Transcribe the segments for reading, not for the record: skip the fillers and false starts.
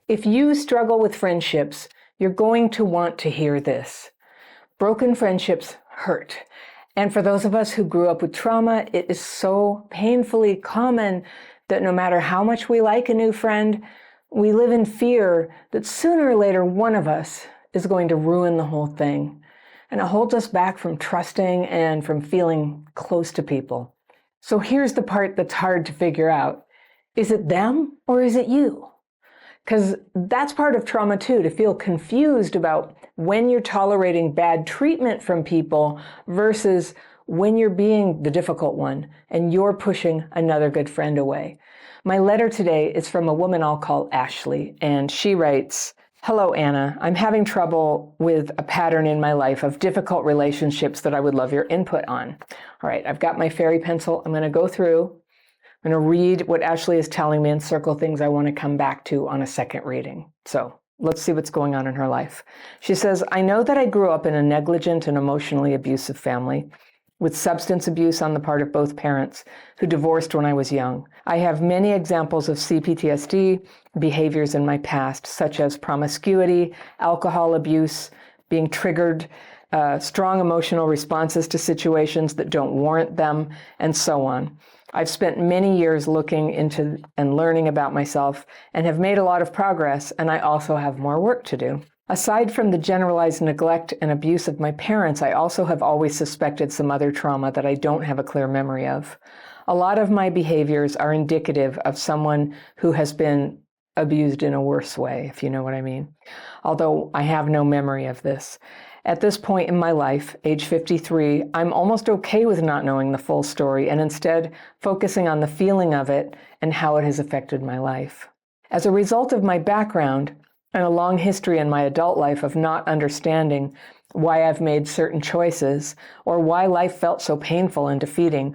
If you struggle with friendships, you're going to want to hear this. Broken friendships hurt. And for those of us who grew up with trauma, it is so painfully common that no matter how much we like a new friend, we live in fear that sooner or later one of us is going to ruin the whole thing. And it holds us back from trusting and from feeling close to people. So here's the part that's hard to figure out. Is it them or is it you? Because that's part of trauma too, to feel confused about when you're tolerating bad treatment from people versus when you're being the difficult one and you're pushing another good friend away. My letter today is from a woman I'll call Ashley, and she writes, "Hello, Anna. I'm having trouble with a pattern in my life of difficult relationships that I would love your input on." All right, I've got my fairy pencil. I'm going to go through. I'm going to read what Ashley is telling me and circle things I want to come back to on a second reading. So let's see what's going on in her life. She says, "I know that I grew up in a negligent and emotionally abusive family with substance abuse on the part of both parents who divorced when I was young. I have many examples of CPTSD behaviors in my past, such as promiscuity, alcohol abuse, being triggered, strong emotional responses to situations that don't warrant them, and so on. I've spent many years looking into and learning about myself and have made a lot of progress, and I also have more work to do. Aside from the generalized neglect and abuse of my parents, I also have always suspected some other trauma that I don't have a clear memory of. A lot of my behaviors are indicative of someone who has been abused in a worse way, if you know what I mean. Although I have no memory of this. At this point in my life, age 53, I'm almost okay with not knowing the full story and instead focusing on the feeling of it and how it has affected my life. As a result of my background and a long history in my adult life of not understanding why I've made certain choices or why life felt so painful and defeating,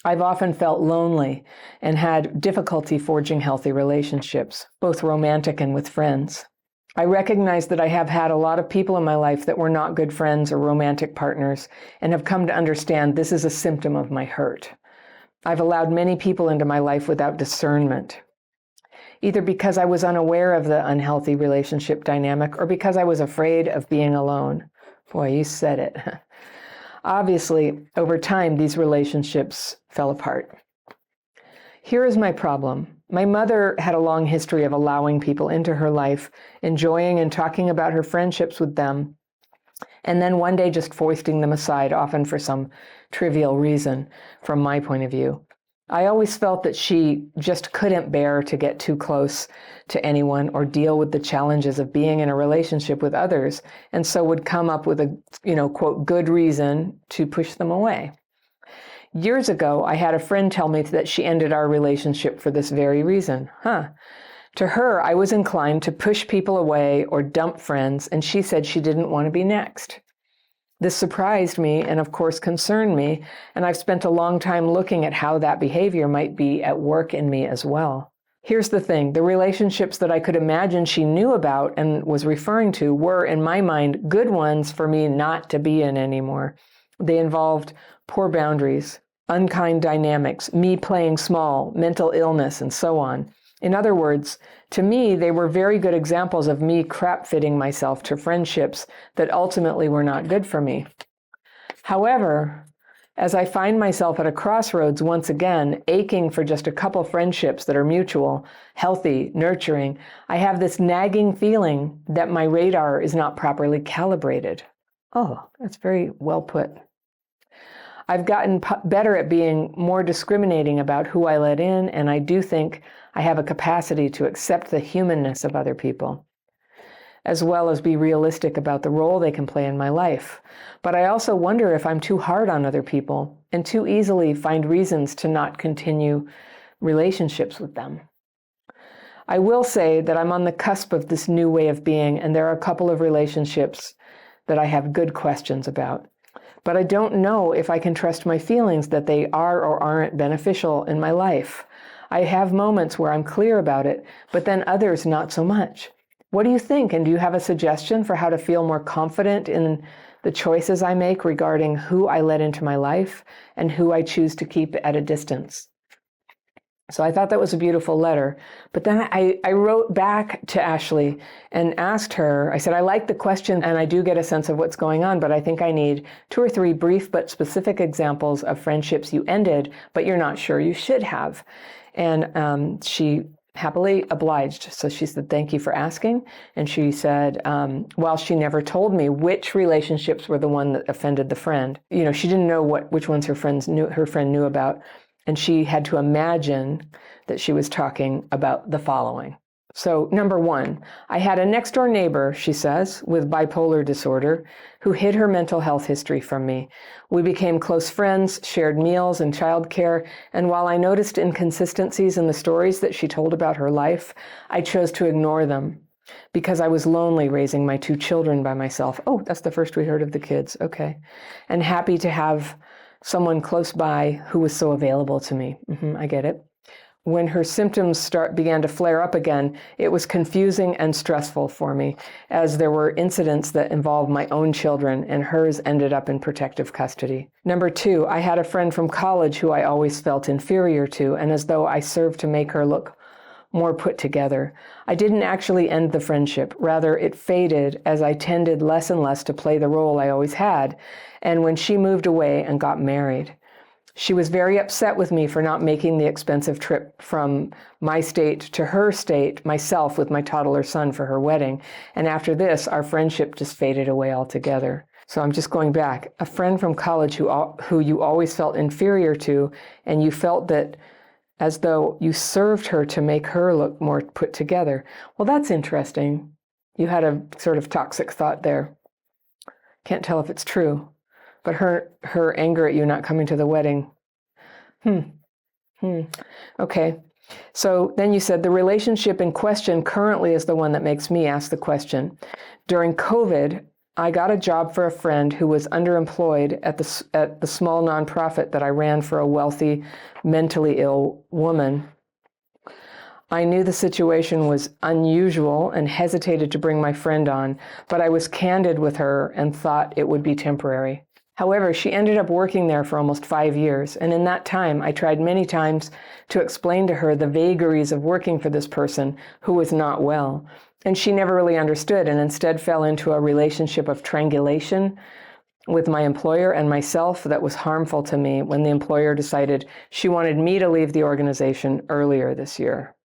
I've often felt lonely and had difficulty forging healthy relationships, both romantic and with friends. I recognize that I have had a lot of people in my life that were not good friends or romantic partners and have come to understand this is a symptom of my hurt. I've allowed many people into my life without discernment, either because I was unaware of the unhealthy relationship dynamic or because I was afraid of being alone. Boy, you said it. Obviously, over time, these relationships fell apart. Here is my problem. My mother had a long history of allowing people into her life, enjoying and talking about her friendships with them, and then one day just foisting them aside, often for some trivial reason, from my point of view. I always felt that she just couldn't bear to get too close to anyone or deal with the challenges of being in a relationship with others, and so would come up with a, quote, good reason to push them away. Years ago, I had a friend tell me that she ended our relationship for this very reason. To her, I was inclined to push people away or dump friends, and she said she didn't want to be next. This surprised me and, of course, concerned me, and I've spent a long time looking at how that behavior might be at work in me as well. Here's the thing. The relationships that I could imagine she knew about and was referring to were, in my mind, good ones for me not to be in anymore. They involved poor boundaries, unkind dynamics, me playing small, mental illness, and so on. In other words, to me, they were very good examples of me crap-fitting myself to friendships that ultimately were not good for me. However, as I find myself at a crossroads once again, aching for just a couple friendships that are mutual, healthy, nurturing, I have this nagging feeling that my radar is not properly calibrated. Oh, that's very well put. I've gotten better at being more discriminating about who I let in, and I do think I have a capacity to accept the humanness of other people, as well as be realistic about the role they can play in my life. But I also wonder if I'm too hard on other people and too easily find reasons to not continue relationships with them. I will say that I'm on the cusp of this new way of being, and there are a couple of relationships that I have good questions about. But I don't know if I can trust my feelings that they are or aren't beneficial in my life. I have moments where I'm clear about it, but then others not so much. What do you think? And do you have a suggestion for how to feel more confident in the choices I make regarding who I let into my life and who I choose to keep at a distance? So I thought that was a beautiful letter. But then I wrote back to Ashley and asked her, I said, I like the question and I do get a sense of what's going on, but I think I need 2 or 3 brief but specific examples of friendships you ended, but you're not sure you should have. And she happily obliged. So she said, thank you for asking. And she said, while she never told me which relationships were the one that offended the friend, she didn't know which ones her friend knew about. And she had to imagine that she was talking about the following. So number 1, I had a next door neighbor, she says, with bipolar disorder, who hid her mental health history from me. We became close friends, shared meals and childcare, and while I noticed inconsistencies in the stories that she told about her life, I chose to ignore them because I was lonely raising my 2 children by myself. Oh, that's the first we heard of the kids. Okay. And happy to have someone close by who was so available to me. I get it. When her symptoms began to flare up again, it was confusing and stressful for me, as there were incidents that involved my own children, and hers ended up in protective custody. Number 2, I had a friend from college who I always felt inferior to, and as though I served to make her look more put together. I didn't actually end the friendship. Rather, it faded as I tended less and less to play the role I always had, and when she moved away and got married. She was very upset with me for not making the expensive trip from my state to her state myself with my toddler son for her wedding. And after this, our friendship just faded away altogether. So I'm just going back. A friend from college who you always felt inferior to, and you felt that as though you served her to make her look more put together. Well, that's interesting. You had a sort of toxic thought there. Can't tell if it's true. But her anger at you not coming to the wedding. Okay. So then you said the relationship in question currently is the one that makes me ask the question. During COVID, I got a job for a friend who was underemployed at the small nonprofit that I ran for a wealthy, mentally ill woman. I knew the situation was unusual and hesitated to bring my friend on, but I was candid with her and thought it would be temporary. However, she ended up working there for almost 5 years, and in that time, I tried many times to explain to her the vagaries of working for this person who was not well. And she never really understood and instead fell into a relationship of triangulation with my employer and myself that was harmful to me when the employer decided she wanted me to leave the organization earlier this year.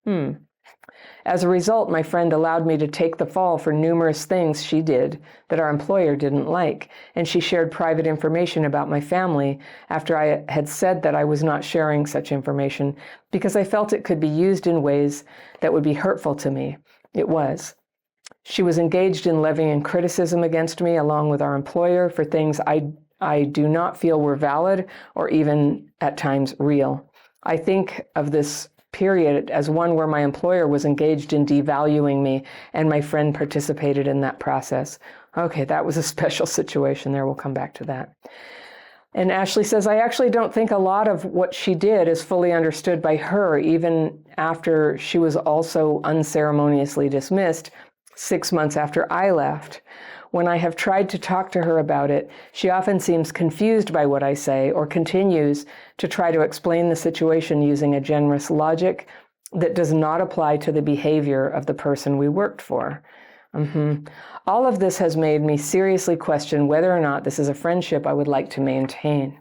As a result, my friend allowed me to take the fall for numerous things she did that our employer didn't like, and she shared private information about my family after I had said that I was not sharing such information because I felt it could be used in ways that would be hurtful to me. It was. She was engaged in levying criticism against me along with our employer for things I do not feel were valid or even at times real. I think of this period as one where my employer was engaged in devaluing me and my friend participated in that process. Okay, that was a special situation there. We'll come back to that. And Ashley says, I actually don't think a lot of what she did is fully understood by her, even after she was also unceremoniously dismissed 6 months after I left. When I have tried to talk to her about it, she often seems confused by what I say or continues to try to explain the situation using a generous logic that does not apply to the behavior of the person we worked for. All of this has made me seriously question whether or not this is a friendship I would like to maintain.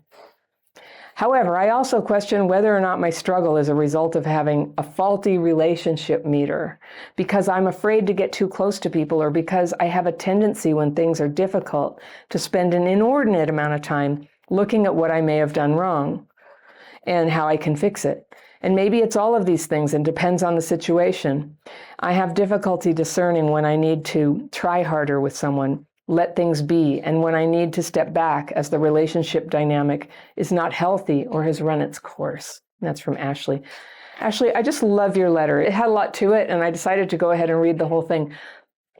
However, I also question whether or not my struggle is a result of having a faulty relationship meter, because I'm afraid to get too close to people, or because I have a tendency when things are difficult to spend an inordinate amount of time looking at what I may have done wrong and how I can fix it. And maybe it's all of these things and depends on the situation. I have difficulty discerning when I need to try harder with someone, let things be, and when I need to step back as the relationship dynamic is not healthy or has run its course. That's from Ashley. Ashley, I just love your letter. It had a lot to it, and I decided to go ahead and read the whole thing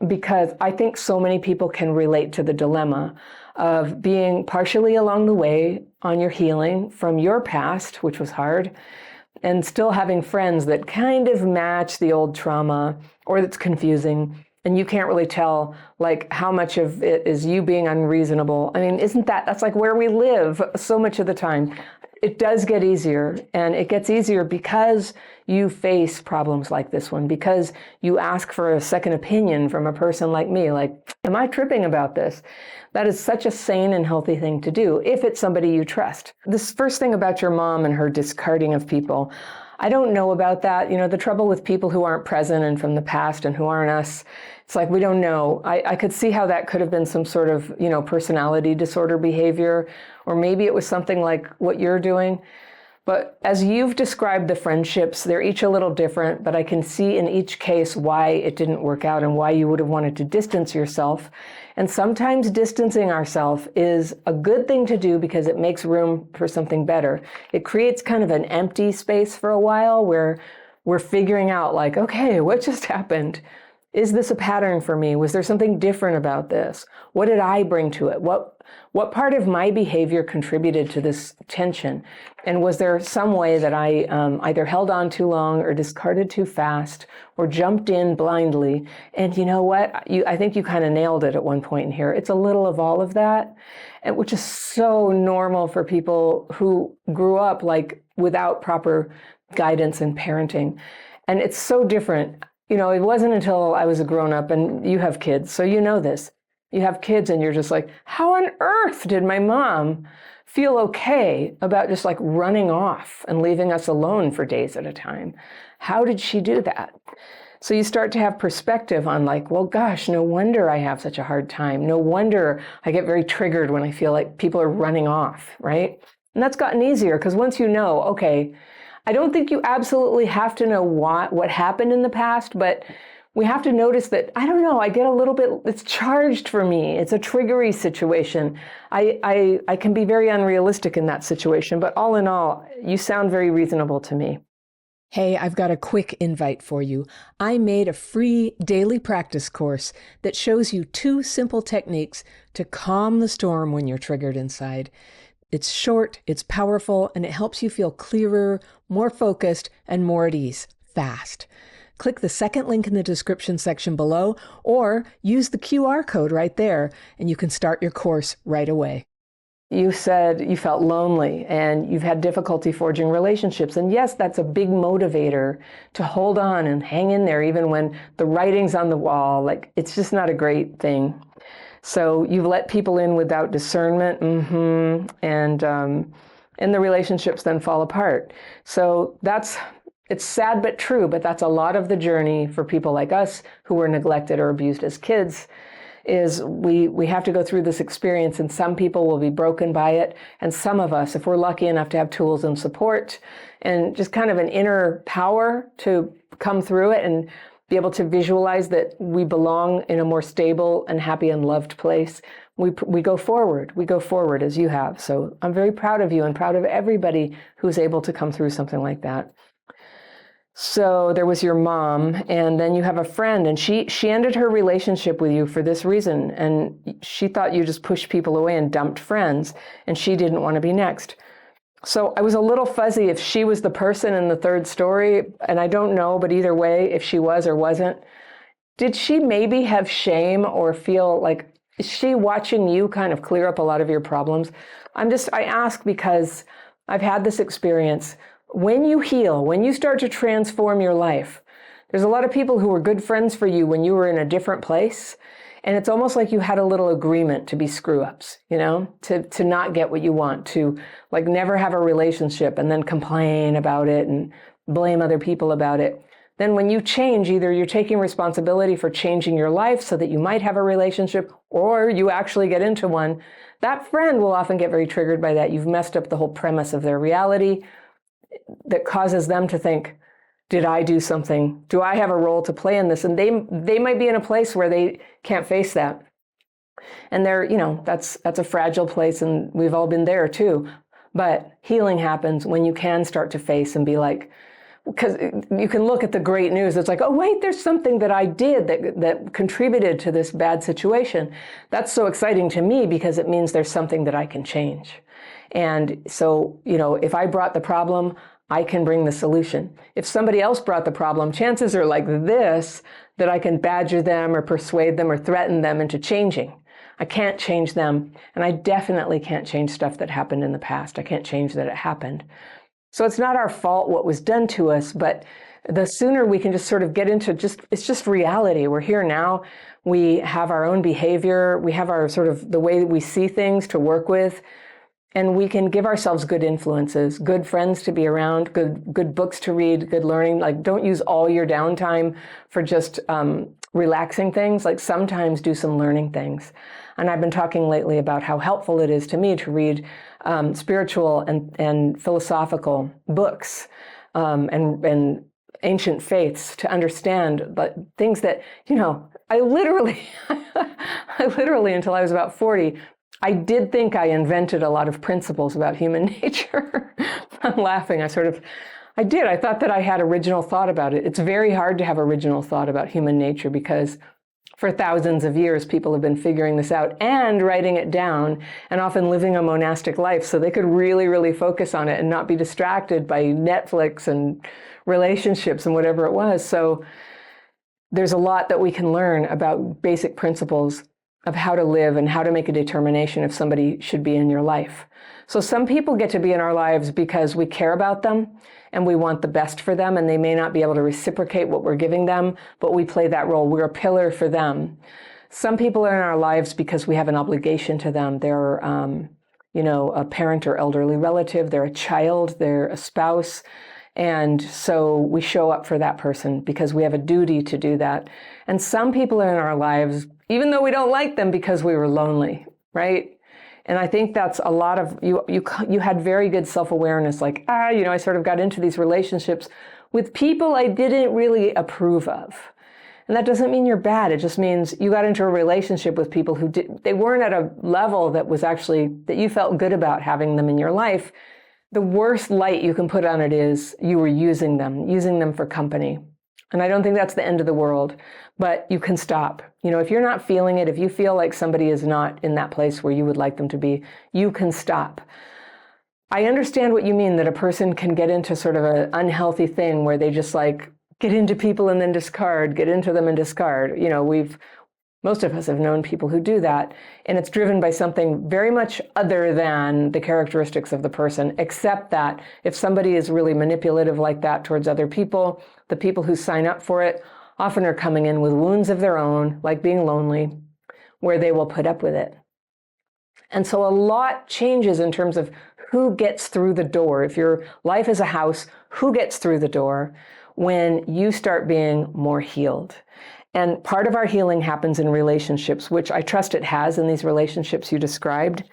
because I think so many people can relate to the dilemma of being partially along the way on your healing from your past, which was hard, and still having friends that kind of match the old trauma or that's confusing. And you can't really tell, like, how much of it is you being unreasonable. I mean, that's like where we live so much of the time. it does get easier, and it gets easier because you face problems like this one, because you ask for a second opinion from a person like me, like, am I tripping about this? That is such a sane and healthy thing to do if it's somebody you trust. This first thing about your mom and her discarding of people, I don't know about that. You know, the trouble with people who aren't present and from the past and who aren't us, it's like, we don't know. I could see how that could have been some sort of, you know, personality disorder behavior, or maybe it was something like what you're doing. But as you've described the friendships, they're each a little different, but I can see in each case why it didn't work out and why you would have wanted to distance yourself. And sometimes distancing ourselves is a good thing to do because it makes room for something better. It creates kind of an empty space for a while where we're figuring out, like, okay, what just happened? Is this a pattern for me? Was there something different about this? What did I bring to it? What part of my behavior contributed to this tension? And was there some way that I either held on too long or discarded too fast or jumped in blindly? And you know what? I think you kind of nailed it at one point in here. It's a little of all of that, which is so normal for people who grew up like without proper guidance and parenting. And it's so different. You know, it wasn't until I was a grown-up, and you have kids, so you know this. You have kids and you're just like, how on earth did my mom feel okay about just like running off and leaving us alone for days at a time? How did she do that? So you start to have perspective on like, well, gosh, no wonder I have such a hard time. No wonder I get very triggered when I feel like people are running off, right? And that's gotten easier because once you know, okay, I don't think you absolutely have to know what happened in the past, but we have to notice that, I don't know, I get a little bit, it's charged for me. It's a triggery situation. I can be very unrealistic in that situation, but all in all, you sound very reasonable to me. Hey, I've got a quick invite for you. I made a free daily practice course that shows you 2 simple techniques to calm the storm when you're triggered inside. It's short, it's powerful, and it helps you feel clearer, more focused, and more at ease, fast. Click the second link in the description section below, or use the QR code right there, and you can start your course right away. You said you felt lonely and you've had difficulty forging relationships. And yes, that's a big motivator to hold on and hang in there even when the writing's on the wall. Like, it's just not a great thing. So you've let people in without discernment, and the relationships then fall apart. So it's sad but true, but that's a lot of the journey for people like us who were neglected or abused as kids, is we have to go through this experience, and some people will be broken by it. And some of us, if we're lucky enough to have tools and support and just kind of an inner power to come through it and be able to visualize that we belong in a more stable and happy and loved place, we go forward. We go forward as you have. So I'm very proud of you and proud of everybody who's able to come through something like that. So there was your mom, and then you have a friend, and she ended her relationship with you for this reason, and she thought you just pushed people away and dumped friends, and she didn't want to be next. So I was a little fuzzy if she was the person in the third story, and I don't know, but either way, if she was or wasn't, did she maybe have shame or feel like, is she watching you kind of clear up a lot of your problems? I ask because I've had this experience. When you heal, when you start to transform your life, there's a lot of people who were good friends for you when you were in a different place. And it's almost like you had a little agreement to be screw-ups, you know, to not get what you want, to like never have a relationship and then complain about it and blame other people about it. Then when you change, either you're taking responsibility for changing your life so that you might have a relationship, or you actually get into one. That friend will often get very triggered by that. You've messed up the whole premise of their reality that causes them to think, did I do something? Do I have a role to play in this? And they might be in a place where they can't face that. And they're, you know, that's a fragile place, and we've all been there too. But healing happens when you can start to face and be like, because you can look at the great news. It's like, oh, wait, there's something that I did that contributed to this bad situation. That's so exciting to me because it means there's something that I can change. And so, you know, if I brought the problem, I can bring the solution. If somebody else brought the problem, chances are like this, that I can badger them or persuade them or threaten them into changing. I can't change them. And I definitely can't change stuff that happened in the past. I can't change that it happened. So it's not our fault what was done to us, but the sooner we can just sort of get into it's just reality. We're here now. We have our own behavior. We have our sort of the way that we see things to work with. And we can give ourselves good influences, good friends to be around, good books to read, good learning. Like, don't use all your downtime for just relaxing things. Like, sometimes do some learning things. And I've been talking lately about how helpful it is to me to read spiritual and philosophical books and ancient faiths to understand, but things that, I literally until I was about 40, I did think I invented a lot of principles about human nature. I'm laughing. I did. I thought that I had original thought about it. It's very hard to have original thought about human nature because for thousands of years, people have been figuring this out and writing it down and often living a monastic life so they could really, really focus on it and not be distracted by Netflix and relationships and whatever it was. So there's a lot that we can learn about basic principles of how to live and how to make a determination if somebody should be in your life. So some people get to be in our lives because we care about them and we want the best for them, and they may not be able to reciprocate what we're giving them, but we play that role. We're a pillar for them. Some people are in our lives because we have an obligation to them. They're, a parent or elderly relative, they're a child, they're a spouse, and so we show up for that person because we have a duty to do that. And some people are in our lives even though we don't like them because we were lonely, right? And I think that's a lot of, you had very good self-awareness, like, I sort of got into these relationships with people I didn't really approve of. And that doesn't mean you're bad. It just means you got into a relationship with people who they weren't at a level that was actually, that you felt good about having them in your life. The worst light you can put on it is you were using them for company. And I don't think that's the end of the world, but you can stop. If you're not feeling it, if you feel like somebody is not in that place where you would like them to be, you can stop. I understand what you mean, that a person can get into sort of an unhealthy thing where they just like get into people and then discard, get into them and discard. Most of us have known people who do that, and it's driven by something very much other than the characteristics of the person, except that if somebody is really manipulative like that towards other people, the people who sign up for it often are coming in with wounds of their own, like being lonely, where they will put up with it. And so a lot changes in terms of who gets through the door. If your life is a house, who gets through the door when you start being more healed? And part of our healing happens in relationships, which I trust it has in these relationships you described.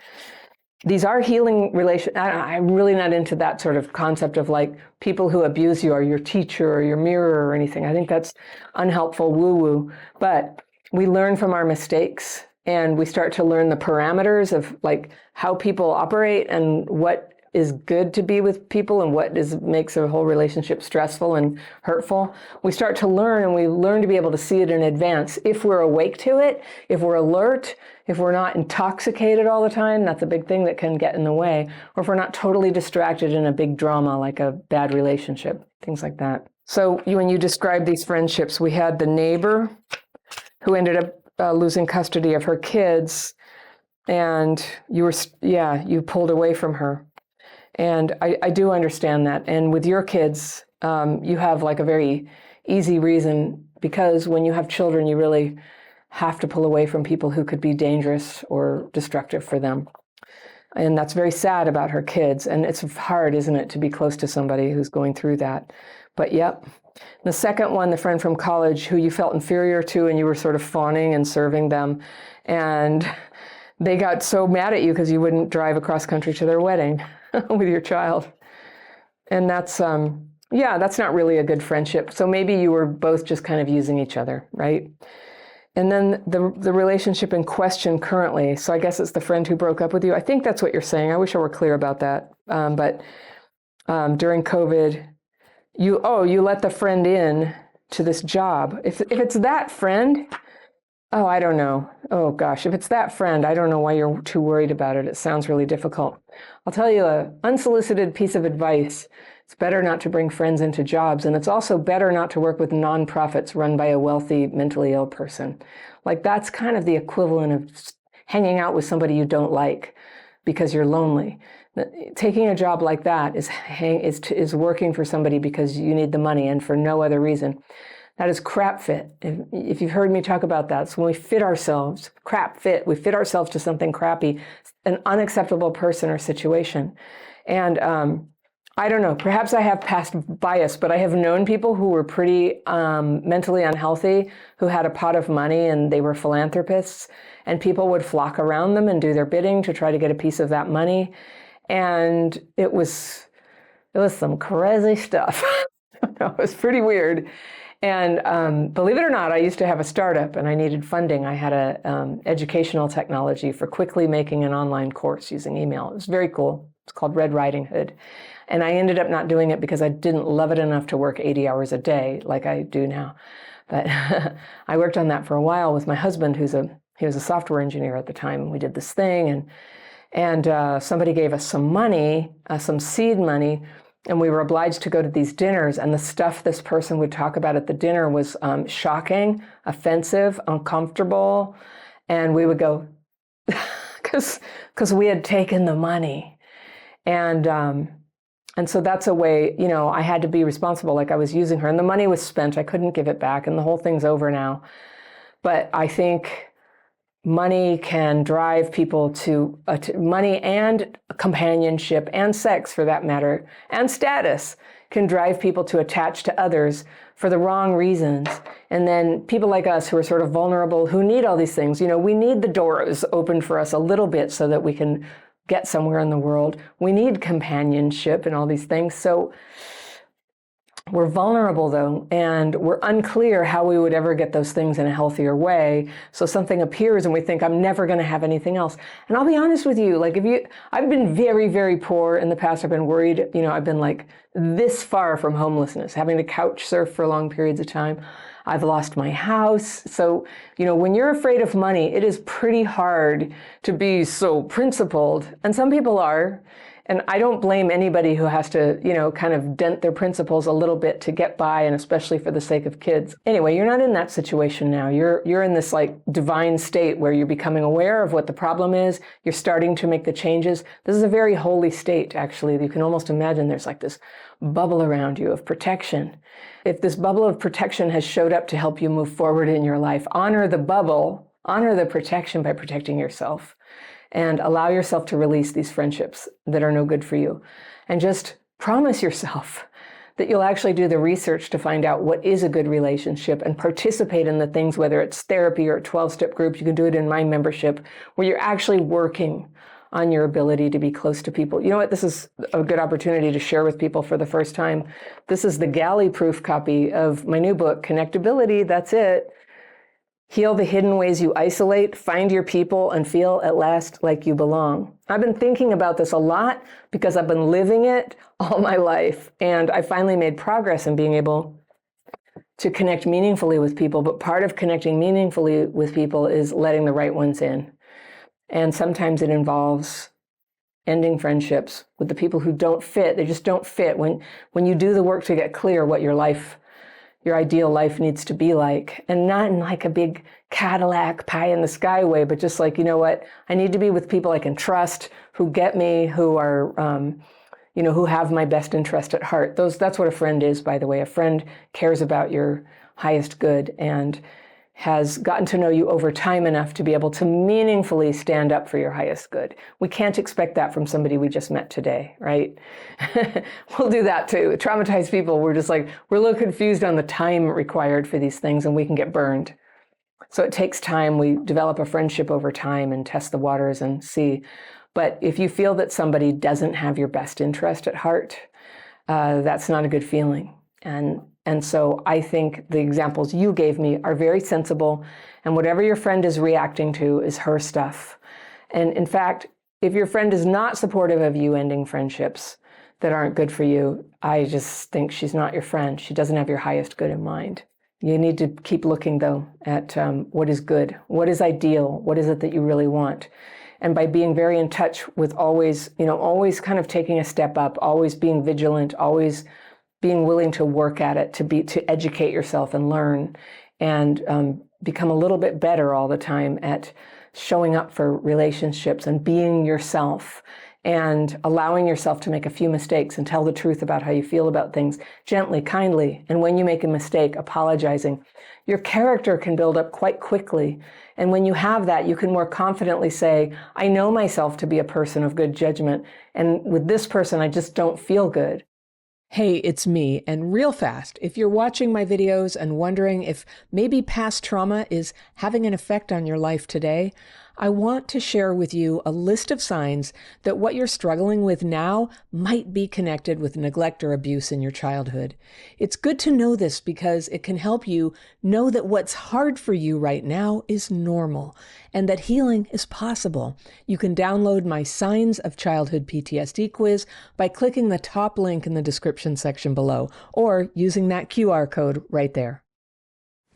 These are healing relations. I'm really not into that sort of concept of like people who abuse you or your teacher or your mirror or anything. I think that's unhelpful woo-woo. But we learn from our mistakes and we start to learn the parameters of like how people operate and what is good to be with people and what makes a whole relationship stressful and hurtful. We start to learn, and we learn to be able to see it in advance. If we're awake to it, if we're alert, if we're not intoxicated all the time, that's a big thing that can get in the way, or if we're not totally distracted in a big drama like a bad relationship, things like that. So when you describe these friendships, we had the neighbor who ended up losing custody of her kids, and you pulled away from her. And I do understand that. And with your kids, you have like a very easy reason, because when you have children, you really have to pull away from people who could be dangerous or destructive for them. And that's very sad about her kids. And it's hard, isn't it, to be close to somebody who's going through that. But yep. The second one, the friend from college who you felt inferior to, and you were sort of fawning and serving them. And they got so mad at you because you wouldn't drive across country to their wedding with your child. And that's not really a good friendship. So maybe you were both just kind of using each other, right? And then the relationship in question currently, so I guess it's the friend who broke up with you. I think that's what you're saying. I wish I were clear about that. But during COVID, you let the friend in to this job. If it's that friend, I don't know. Oh gosh, if it's that friend, I don't know why you're too worried about it. It sounds really difficult. I'll tell you an unsolicited piece of advice. It's better not to bring friends into jobs, and it's also better not to work with nonprofits run by a wealthy, mentally ill person. Like, that's kind of the equivalent of hanging out with somebody you don't like because you're lonely. Taking a job like that is working for somebody because you need the money and for no other reason. That is crap fit. If you've heard me talk about that, it's when we fit ourselves, crap fit, we fit ourselves to something crappy, an unacceptable person or situation. And I don't know, perhaps I have past bias, but I have known people who were pretty mentally unhealthy, who had a pot of money and they were philanthropists, and people would flock around them and do their bidding to try to get a piece of that money. And it was some crazy stuff. It was pretty weird. And believe it or not, I used to have a startup and I needed funding. I had a educational technology for quickly making an online course using email. It was very cool. It's called Red Riding Hood. And I ended up not doing it because I didn't love it enough to work 80 hours a day like I do now. But I worked on that for a while with my husband, he was a software engineer at the time. We did this thing, and somebody gave us some money, some seed money, and we were obliged to go to these dinners, and the stuff this person would talk about at the dinner was shocking, offensive, uncomfortable, and we would go, because we had taken the money. And so that's a way, I had to be responsible, like I was using her, and the money was spent, I couldn't give it back, and the whole thing's over now. But I think money can drive people to money and companionship and sex, for that matter, and status can drive people to attach to others for the wrong reasons. And then people like us who are sort of vulnerable, who need all these things, we need the doors open for us a little bit so that we can get somewhere in the world. We need companionship and all these things. So we're vulnerable, though, and we're unclear how we would ever get those things in a healthier way. So something appears and we think, I'm never going to have anything else. And I'll be honest with you, I've been very, very poor in the past. I've been worried, I've been like this far from homelessness, having to couch surf for long periods of time. I've lost my house. So, when you're afraid of money, it is pretty hard to be so principled. And some people are. And I don't blame anybody who has to, kind of dent their principles a little bit to get by, and especially for the sake of kids. Anyway, you're not in that situation now. You're in this like divine state where you're becoming aware of what the problem is. You're starting to make the changes. This is a very holy state, actually. You can almost imagine there's like this bubble around you of protection. If this bubble of protection has showed up to help you move forward in your life, honor the bubble, honor the protection by protecting yourself. And allow yourself to release these friendships that are no good for you. And just promise yourself that you'll actually do the research to find out what is a good relationship and participate in the things, whether it's therapy or a 12-step group. You can do it in my membership, where you're actually working on your ability to be close to people. You know what? This is a good opportunity to share with people for the first time. This is the galley-proof copy of my new book, Connectability. That's it. Heal the hidden ways you isolate, find your people, and feel at last like you belong. I've been thinking about this a lot because I've been living it all my life, and I finally made progress in being able to connect meaningfully with people. But part of connecting meaningfully with people is letting the right ones in. And sometimes it involves ending friendships with the people who don't fit. They just don't fit. When you do the work to get clear what your ideal life needs to be like, and not in like a big Cadillac pie in the sky way, but just like, I need to be with people I can trust, who get me, who are, who have my best interest at heart. That's what a friend is, by the way. A friend cares about your highest good and has gotten to know you over time enough to be able to meaningfully stand up for your highest good. We can't expect that from somebody we just met today, right? We'll do that too. Traumatized people, we're a little confused on the time required for these things, and we can get burned. So it takes time. We develop a friendship over time and test the waters and see. But if you feel that somebody doesn't have your best interest at heart, that's not a good feeling. And so I think the examples you gave me are very sensible, and whatever your friend is reacting to is her stuff. And in fact, if your friend is not supportive of you ending friendships that aren't good for you, I just think she's not your friend. She doesn't have your highest good in mind. You need to keep looking, though, at what is good, what is ideal, what is it that you really want. And by being very in touch with always kind of taking a step up, always being vigilant, always being willing to work at it, to educate yourself and learn, and become a little bit better all the time at showing up for relationships and being yourself and allowing yourself to make a few mistakes and tell the truth about how you feel about things gently, kindly. And when you make a mistake, apologizing. Your character can build up quite quickly. And when you have that, you can more confidently say, I know myself to be a person of good judgment. And with this person, I just don't feel good. Hey, it's me, and real fast, if you're watching my videos and wondering if maybe past trauma is having an effect on your life today, I want to share with you a list of signs that what you're struggling with now might be connected with neglect or abuse in your childhood. It's good to know this because it can help you know that what's hard for you right now is normal and that healing is possible. You can download my Signs of Childhood PTSD quiz by clicking the top link in the description section below or using that QR code right there.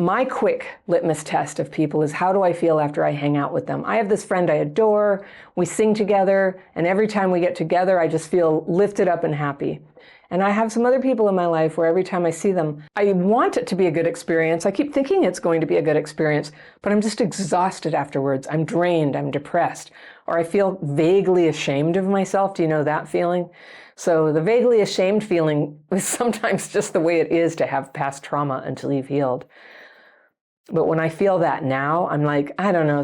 My quick litmus test of people is, how do I feel after I hang out with them? I have this friend I adore, we sing together, and every time we get together, I just feel lifted up and happy. And I have some other people in my life where every time I see them, I want it to be a good experience. I keep thinking it's going to be a good experience, but I'm just exhausted afterwards. I'm drained, I'm depressed, or I feel vaguely ashamed of myself. Do you know that feeling? So the vaguely ashamed feeling is sometimes just the way it is to have past trauma until you've healed. But when I feel that now, I'm like, I don't know,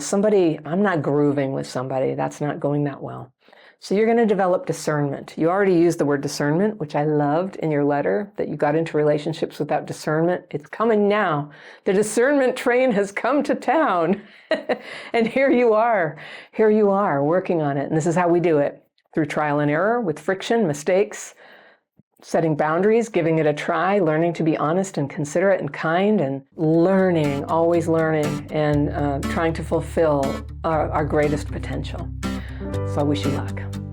I'm not grooving with somebody. That's not going that well. So you're going to develop discernment. You already used the word discernment, which I loved in your letter, that you got into relationships without discernment. It's coming now. The discernment train has come to town. And here you are working on it. And this is how we do it, through trial and error, with friction, mistakes, setting boundaries, giving it a try, learning to be honest and considerate and kind, and learning, always learning, and trying to fulfill our greatest potential. So I wish you luck.